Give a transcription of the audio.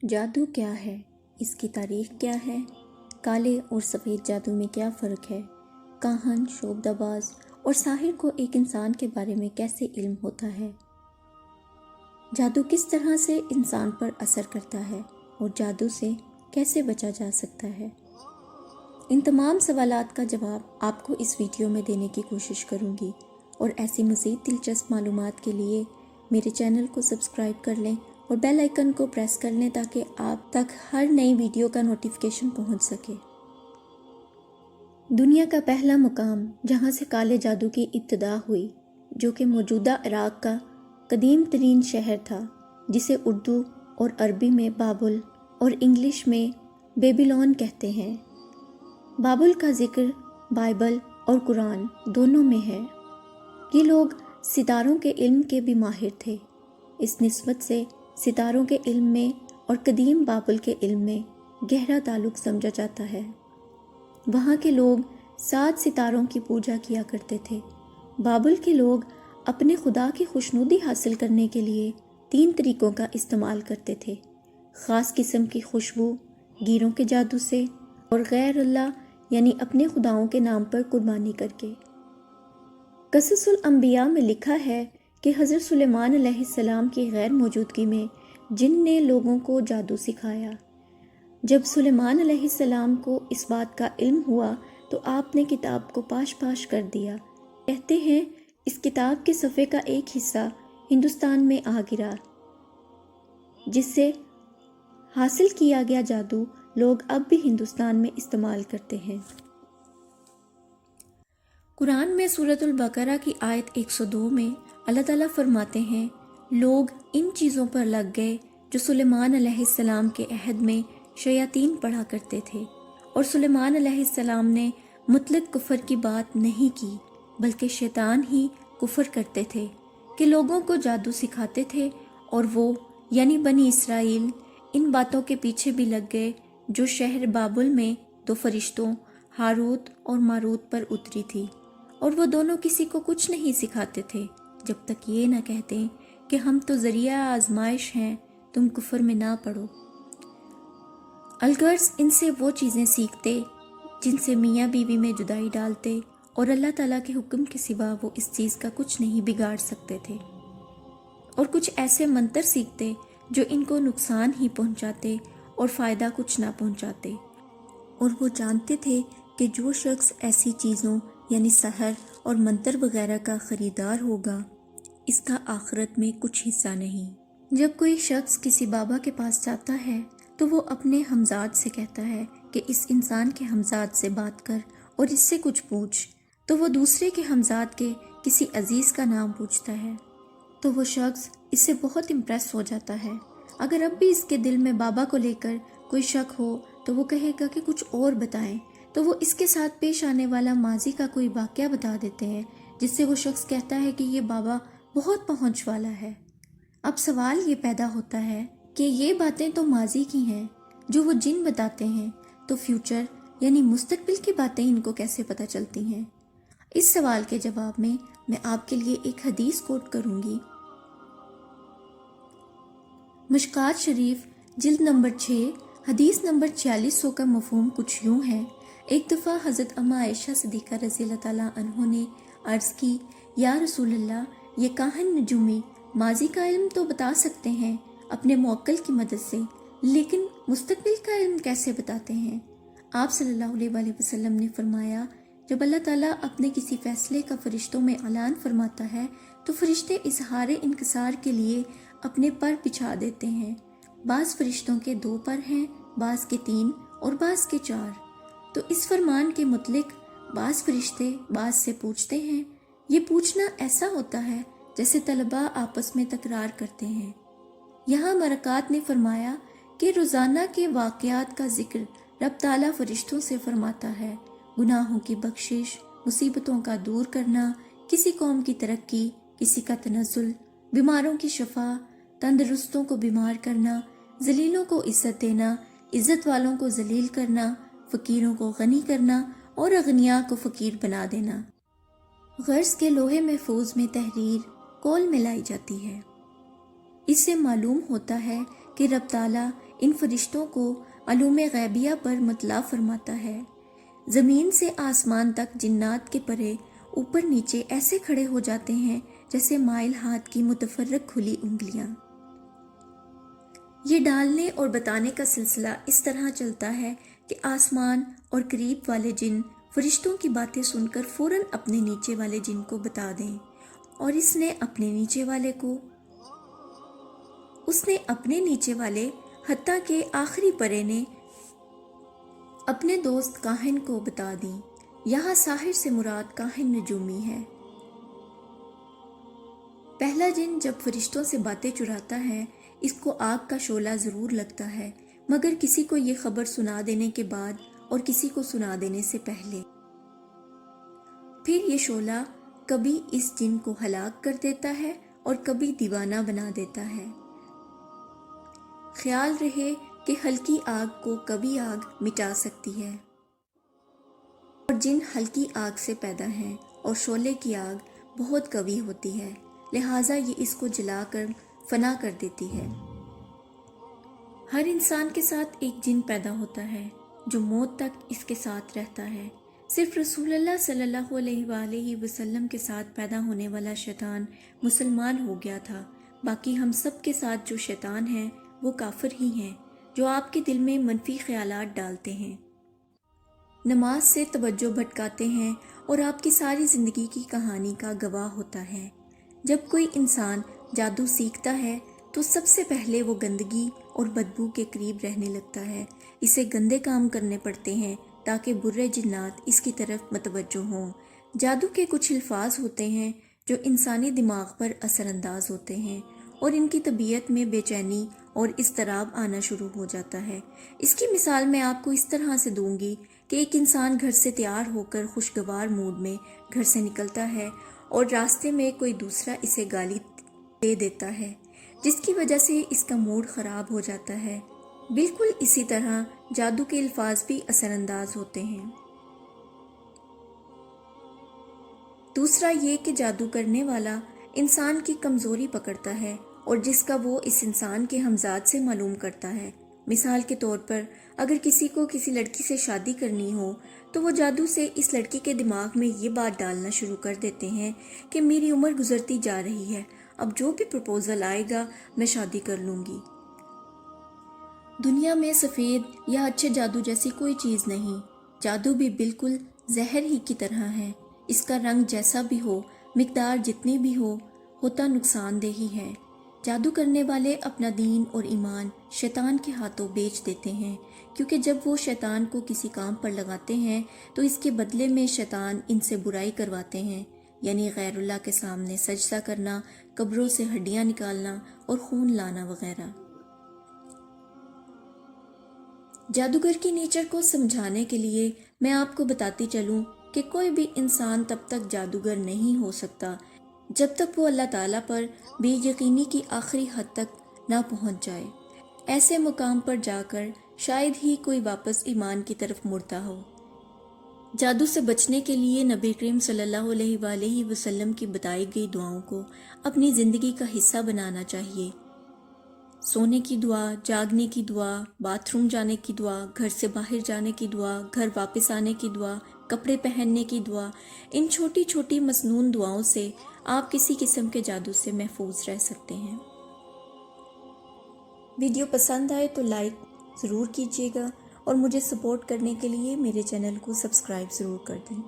جادو کیا ہے؟ اس کی تاریخ کیا ہے؟ کالے اور سفید جادو میں کیا فرق ہے؟ کاہن، شعبدہ باز اور ساحر کو ایک انسان کے بارے میں کیسے علم ہوتا ہے؟ جادو کس طرح سے انسان پر اثر کرتا ہے اور جادو سے کیسے بچا جا سکتا ہے؟ ان تمام سوالات کا جواب آپ کو اس ویڈیو میں دینے کی کوشش کروں گی، اور ایسی مزید دلچسپ معلومات کے لیے میرے چینل کو سبسکرائب کر لیں اور بیل آئیکن کو پریس کر لیں تاکہ آپ تک ہر نئی ویڈیو کا نوٹیفیکیشن پہنچ سکے۔ دنیا کا پہلا مقام جہاں سے کالے جادو کی ابتدا ہوئی، جو کہ موجودہ عراق کا قدیم ترین شہر تھا، جسے اردو اور عربی میں بابل اور انگلش میں بیبیلون کہتے ہیں۔ بابل کا ذکر بائبل اور قرآن دونوں میں ہے۔ یہ لوگ ستاروں کے علم کے بھی ماہر تھے۔ اس نسبت سے ستاروں کے علم میں اور قدیم بابل کے علم میں گہرا تعلق سمجھا جاتا ہے۔ وہاں کے لوگ 7 ستاروں کی پوجا کیا کرتے تھے۔ بابل کے لوگ اپنے خدا کی خوشنودی حاصل کرنے کے لیے 3 طریقوں کا استعمال کرتے تھے: خاص قسم کی خوشبو، گیروں کے جادو سے، اور غیر اللہ یعنی اپنے خداؤں کے نام پر قربانی کر کے۔ قصص الانبیاء میں لکھا ہے کہ حضرت سلیمان علیہ السلام کی غیر موجودگی میں جن نے لوگوں کو جادو سکھایا۔ جب سلیمان علیہ السلام کو اس بات کا علم ہوا تو آپ نے کتاب کو پاش پاش کر دیا۔ کہتے ہیں اس کتاب کے صفحے کا ایک حصہ ہندوستان میں آ گرا، جس سے حاصل کیا گیا جادو لوگ اب بھی ہندوستان میں استعمال کرتے ہیں۔ قرآن میں سورۃ البقرہ کی آیت 102 میں اللہ تعالیٰ فرماتے ہیں، لوگ ان چیزوں پر لگ گئے جو سلیمان علیہ السلام کے عہد میں شیاطین پڑھا کرتے تھے، اور سلیمان علیہ السلام نے مطلق کفر کی بات نہیں کی، بلکہ شیطان ہی کفر کرتے تھے کہ لوگوں کو جادو سکھاتے تھے، اور وہ یعنی بنی اسرائیل ان باتوں کے پیچھے بھی لگ گئے جو شہر بابل میں 2 فرشتوں ہاروت اور ماروت پر اتری تھی، اور وہ دونوں کسی کو کچھ نہیں سکھاتے تھے جب تک یہ نہ کہتے کہ ہم تو ذریعہ آزمائش ہیں، تم کفر میں نہ پڑو۔ الغرض ان سے وہ چیزیں سیکھتے جن سے میاں بیوی میں جدائی ڈالتے، اور اللہ تعالیٰ کے حکم کے سوا وہ اس چیز کا کچھ نہیں بگاڑ سکتے تھے، اور کچھ ایسے منتر سیکھتے جو ان کو نقصان ہی پہنچاتے اور فائدہ کچھ نہ پہنچاتے، اور وہ جانتے تھے کہ جو شخص ایسی چیزوں یعنی سحر اور منتر وغیرہ کا خریدار ہوگا، اس کا آخرت میں کچھ حصہ نہیں۔ جب کوئی شخص کسی بابا کے پاس جاتا ہے تو وہ اپنے ہمزاد سے کہتا ہے کہ اس انسان کے ہمزاد سے بات کر اور اس سے کچھ پوچھ، تو وہ دوسرے کے ہمزاد کے کسی عزیز کا نام پوچھتا ہے، تو وہ شخص اس سے بہت امپریس ہو جاتا ہے۔ اگر اب بھی اس کے دل میں بابا کو لے کر کوئی شک ہو تو وہ کہے گا کہ کچھ اور بتائیں، تو وہ اس کے ساتھ پیش آنے والا ماضی کا کوئی واقعہ بتا دیتے ہیں، جس سے وہ شخص کہتا ہے کہ یہ بابا بہت پہنچ والا ہے۔ اب سوال یہ پیدا ہوتا ہے کہ یہ باتیں تو ماضی کی ہیں جو وہ جن بتاتے ہیں، تو فیوچر یعنی مستقبل کی باتیں ان کو کیسے پتہ چلتی ہیں؟ اس سوال کے جواب میں آپ کے لیے ایک حدیث کوٹ کروں گی۔ مشکات شریف جلد نمبر 6 حدیث نمبر 4600 کا مفہوم کچھ یوں ہے: ایک دفعہ حضرت اما عائشہ صدیقہ رضی اللہ تعالیٰ عنہ نے عرض کی، یا رسول اللہ، یہ کاہن نجومی ماضی کا علم تو بتا سکتے ہیں اپنے موکل کی مدد سے، لیکن مستقبل کا علم کیسے بتاتے ہیں؟ آپ صلی اللہ علیہ وآلہ وسلم نے فرمایا، جب اللہ تعالیٰ اپنے کسی فیصلے کا فرشتوں میں اعلان فرماتا ہے تو فرشتے اظہار انکسار کے لیے اپنے پر بچھا دیتے ہیں۔ بعض فرشتوں کے 2 پر ہیں، بعض کے 3 اور بعض کے 4۔ تو اس فرمان کے متعلق بعض فرشتے بعض سے پوچھتے ہیں۔ یہ پوچھنا ایسا ہوتا ہے جیسے طلباء آپس میں تکرار کرتے ہیں۔ یہاں برکات نے فرمایا کہ روزانہ کے واقعات کا ذکر رب تعالیٰ فرشتوں سے فرماتا ہے، گناہوں کی بخشش، مصیبتوں کا دور کرنا، کسی قوم کی ترقی، کسی کا تنزل، بیماروں کی شفا، تندرستوں کو بیمار کرنا، ذلیلوں کو عزت دینا، عزت والوں کو ذلیل کرنا، فقیروں کو غنی کرنا اور اغنیاء کو فقیر بنا دینا۔ غرض کے لوہے محفوظ میں تحریر کول میں لائی جاتی ہے۔ اس سے معلوم ہوتا ہے کہ رب تعالیٰ ان فرشتوں کو علوم غیبیہ پر مطلع فرماتا ہے۔ زمین سے آسمان تک جنات کے پرے اوپر نیچے ایسے کھڑے ہو جاتے ہیں جیسے مائل ہاتھ کی متفرق کھلی انگلیاں۔ یہ ڈالنے اور بتانے کا سلسلہ اس طرح چلتا ہے کہ آسمان اور قریب والے جن فرشتوں کی باتیں سن کر فوراً اپنے نیچے والے جن کو بتا دیں، اور اس نے اپنے نیچے والے حتیٰ کہ آخری پرے نے اپنے دوست کاہن کو بتا دیں۔ یہاں ساحر سے مراد کاہن نجومی ہے۔ پہلا جن جب فرشتوں سے باتیں چراتا ہے، اس کو آگ کا شعلہ ضرور لگتا ہے، مگر کسی کو یہ خبر سنا دینے کے بعد اور کسی کو سنا دینے سے پہلے۔ پھر یہ شعلہ کبھی اس جن کو ہلاک کر دیتا ہے اور کبھی دیوانہ بنا دیتا ہے۔ خیال رہے کہ ہلکی آگ کو کبھی آگ مٹا سکتی ہے، اور جن ہلکی آگ سے پیدا ہیں اور شعلے کی آگ بہت قوی ہوتی ہے، لہٰذا یہ اس کو جلا کر فنا کر دیتی ہے۔ ہر انسان کے ساتھ ایک جن پیدا ہوتا ہے جو موت تک اس کے ساتھ رہتا ہے۔ صرف رسول اللہ صلی اللہ علیہ وآلہ وسلم کے ساتھ پیدا ہونے والا شیطان مسلمان ہو گیا تھا، باقی ہم سب کے ساتھ جو شیطان ہیں وہ کافر ہی ہیں، جو آپ کے دل میں منفی خیالات ڈالتے ہیں، نماز سے توجہ بھٹکاتے ہیں اور آپ کی ساری زندگی کی کہانی کا گواہ ہوتا ہے۔ جب کوئی انسان جادو سیکھتا ہے تو سب سے پہلے وہ گندگی اور بدبو کے قریب رہنے لگتا ہے۔ اسے گندے کام کرنے پڑتے ہیں تاکہ برے جنات اس کی طرف متوجہ ہوں۔ جادو کے کچھ الفاظ ہوتے ہیں جو انسانی دماغ پر اثر انداز ہوتے ہیں اور ان کی طبیعت میں بے چینی اور اضطراب آنا شروع ہو جاتا ہے۔ اس کی مثال میں آپ کو اس طرح سے دوں گی کہ ایک انسان گھر سے تیار ہو کر خوشگوار موڈ میں گھر سے نکلتا ہے اور راستے میں کوئی دوسرا اسے گالی دے دیتا ہے، جس کی وجہ سے اس کا موڈ خراب ہو جاتا ہے۔ بالکل اسی طرح جادو کے الفاظ بھی اثر انداز ہوتے ہیں۔ دوسرا یہ کہ جادو کرنے والا انسان کی کمزوری پکڑتا ہے اور جس کا وہ اس انسان کے ہمزاد سے معلوم کرتا ہے۔ مثال کے طور پر اگر کسی کو کسی لڑکی سے شادی کرنی ہو تو وہ جادو سے اس لڑکی کے دماغ میں یہ بات ڈالنا شروع کر دیتے ہیں کہ میری عمر گزرتی جا رہی ہے، اب جو بھی پرپوزل آئے گا میں شادی کر لوں گی۔ دنیا میں سفید یا اچھے جادو جیسی کوئی چیز نہیں، جادو بھی بالکل زہر ہی کی طرح ہے۔ اس کا رنگ جیسا بھی ہو، مقدار جتنی بھی ہو، ہوتا نقصان دہ ہی ہے۔ جادو کرنے والے اپنا دین اور ایمان شیطان کے ہاتھوں بیچ دیتے ہیں، کیونکہ جب وہ شیطان کو کسی کام پر لگاتے ہیں تو اس کے بدلے میں شیطان ان سے برائی کرواتے ہیں، یعنی غیر اللہ کے سامنے سجدہ کرنا، قبروں سے ہڈیاں نکالنا اور خون لانا وغیرہ۔ جادوگر کی نیچر کو سمجھانے کے لیے میں آپ کو بتاتی چلوں کہ کوئی بھی انسان تب تک جادوگر نہیں ہو سکتا جب تک وہ اللہ تعالیٰ پر بے یقینی کی آخری حد تک نہ پہنچ جائے۔ ایسے مقام پر جا کر شاید ہی کوئی واپس ایمان کی طرف مڑتا ہو۔ جادو سے بچنے کے لیے نبی کریم صلی اللہ علیہ وآلہ وسلم کی بتائی گئی دعاؤں کو اپنی زندگی کا حصہ بنانا چاہیے۔ سونے کی دعا، جاگنے کی دعا، باتھ روم جانے کی دعا، گھر سے باہر جانے کی دعا، گھر واپس آنے کی دعا، کپڑے پہننے کی دعا، ان چھوٹی چھوٹی مسنون دعاؤں سے آپ کسی قسم کے جادو سے محفوظ رہ سکتے ہیں۔ ویڈیو پسند آئے تو لائک ضرور کیجیے گا اور مجھے سپورٹ کرنے کے لیے میرے چینل کو سبسکرائب ضرور کر دیں۔